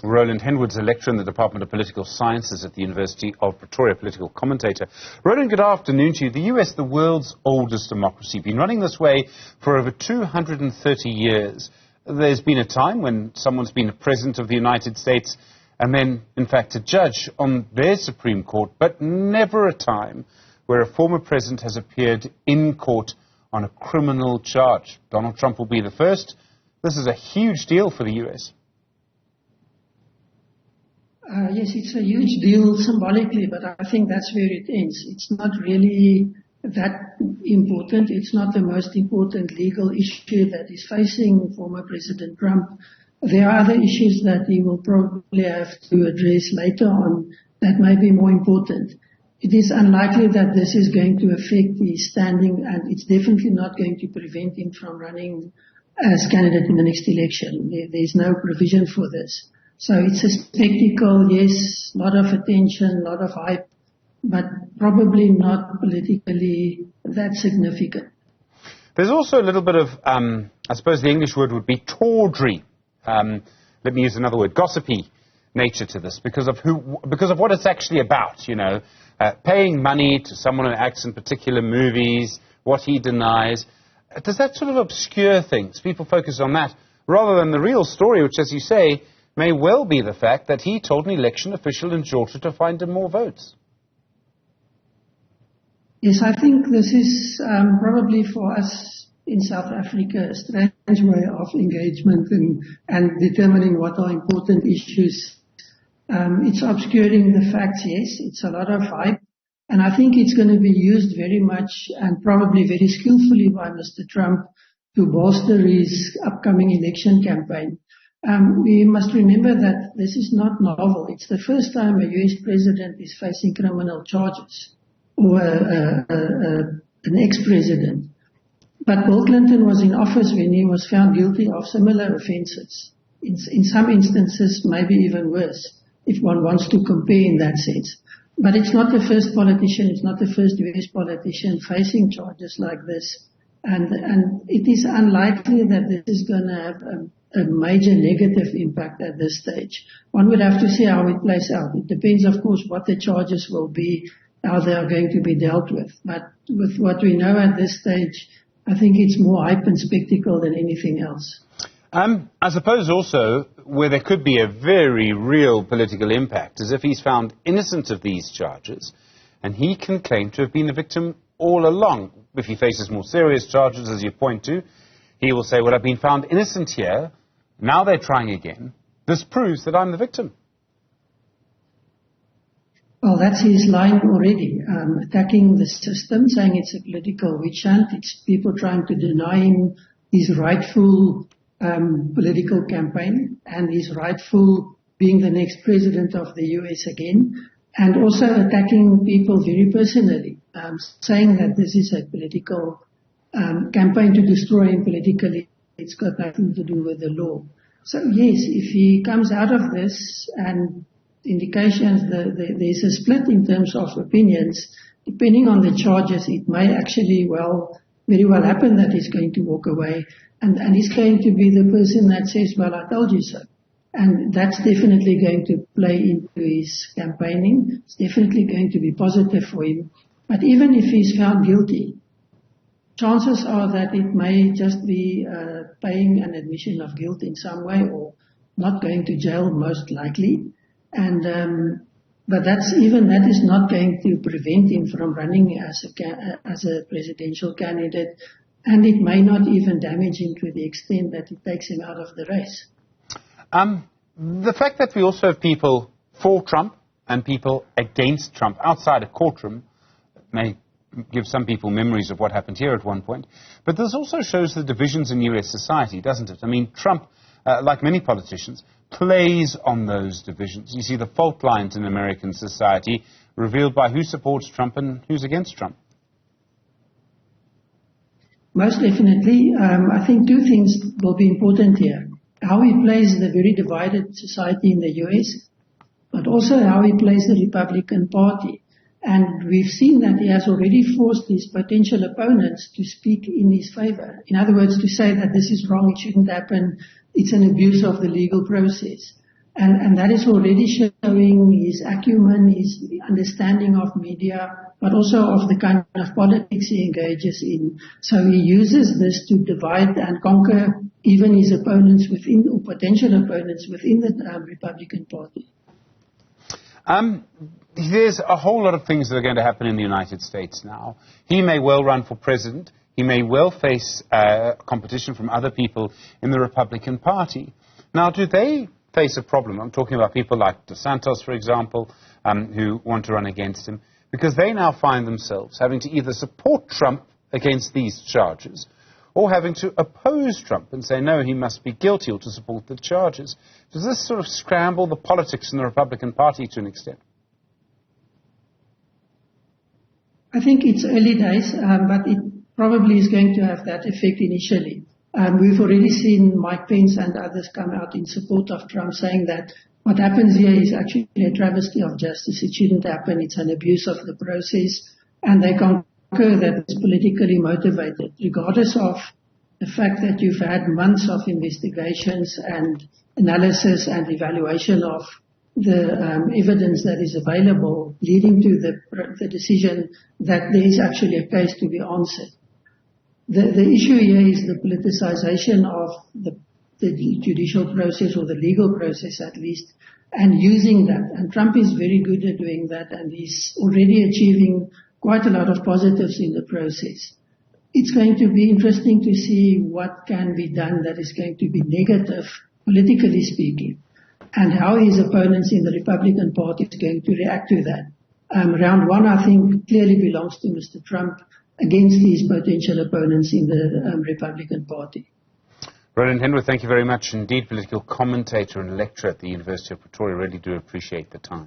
Roland Henwood's a lecturer in the Department of Political Sciences at the University of Pretoria, political commentator. Roland, good afternoon to you. The US, the world's oldest democracy, been running this way for over 230 years. There's been a time when someone's been a president of the United States and then, in fact, a judge on their Supreme Court, but never a time where a former president has appeared in court on a criminal charge. Donald Trump will be the first. This is a huge deal for the US. Yes, it's a huge deal symbolically, but I think that's where it ends. It's not really that important. It's not the most important legal issue that is facing former President Trump. There are other issues that he will probably have to address later on that may be more important. It is unlikely that this is going to affect his standing, and it's definitely not going to prevent him from running as candidate in the next election. There's no provision for this. So it's a spectacle, yes, a lot of attention, a lot of hype, but probably not politically that significant. There's also a little bit of, I suppose the English word would be tawdry. Let me use another word, gossipy nature to this, because of what it's actually about, you know, paying money to someone who acts in particular movies, what he denies. Does that sort of obscure things? People focus on that rather than the real story, which, as you say, may well be the fact that he told an election official in Georgia to find him more votes. Yes, I think this is probably for us in South Africa a strange way of engagement and determining what are important issues. It's obscuring the facts, yes, it's a lot of hype, and I think it's going to be used very much and probably very skillfully by Mr. Trump to bolster his upcoming election campaign. We must remember that this is not novel. It's the first time a US president is facing criminal charges, or an ex-president. But Bill Clinton was in office when he was found guilty of similar offences. In some instances, maybe even worse, if one wants to compare in that sense. But it's not the first politician, it's not the first US politician facing charges like this. And it is unlikely that this is going to have a major negative impact at this stage. One would have to see how it plays out. It depends, of course, what the charges will be, how they are going to be dealt with. But with what we know at this stage, I think it's more hype and spectacle than anything else. I suppose also where there could be a very real political impact is if he's found innocent of these charges and he can claim to have been a victim all along. If he faces more serious charges, as you point to, he will say, well, I've been found innocent here. Now they're trying again. This proves that I'm the victim. Well, that's his line already, attacking the system, saying it's a political witch hunt. It's people trying to deny him his rightful political campaign and his rightful being the next president of the US again, and also attacking people very personally, saying that this is a political campaign to destroy him politically. It's got nothing to do with the law. So yes, if he comes out of this and indications that there's a split in terms of opinions, depending on the charges, it may actually very well happen that he's going to walk away and he's going to be the person that says, well, I told you so. And that's definitely going to play into his campaigning. It's definitely going to be positive for him. But even if he's found guilty, chances are that it may just be paying an admission of guilt in some way or not going to jail most likely. And but that is not going to prevent him from running as a presidential candidate, and it may not even damage him to the extent that it takes him out of the race. The fact that we also have people for Trump and people against Trump outside a courtroom may give some people memories of what happened here at one point. But this also shows the divisions in US society, doesn't it? I mean, Trump, like many politicians, plays on those divisions. You see the fault lines in American society revealed by who supports Trump and who's against Trump. Most definitely. I think two things will be important here. How he plays the very divided society in the US, but also how he plays the Republican Party. And we've seen that he has already forced his potential opponents to speak in his favor. In other words, to say that this is wrong, it shouldn't happen, it's an abuse of the legal process. And that is already showing his acumen, his understanding of media, but also of the kind of politics he engages in. So he uses this to divide and conquer even his opponents within, or potential opponents within the Republican Party. There's a whole lot of things that are going to happen in the United States now. He may well run for president. He may well face competition from other people in the Republican Party. Now, do they face a problem? I'm talking about people like DeSantis, for example, who want to run against him, because they now find themselves having to either support Trump against these charges or having to oppose Trump and say, no, he must be guilty, or to support the charges. Does this sort of scramble the politics in the Republican Party to an extent? I think it's early days, but it probably is going to have that effect initially. We've already seen Mike Pence and others come out in support of Trump, saying that what happens here is actually a travesty of justice. It shouldn't happen. It's an abuse of the process. And they concur that it's politically motivated, regardless of the fact that you've had months of investigations and analysis and evaluation of the evidence that is available, leading to the decision that there is actually a case to be answered. The issue here is the politicization of the judicial process, or the legal process at least, and using that. And Trump is very good at doing that, and he's already achieving quite a lot of positives in the process. It's going to be interesting to see what can be done that is going to be negative, politically speaking, and how his opponents in the Republican Party is going to react to that. Round one, I think, clearly belongs to Mr. Trump against his potential opponents in the Republican Party. Roland Henwood, thank you very much indeed, political commentator and lecturer at the University of Pretoria. Really do appreciate the time.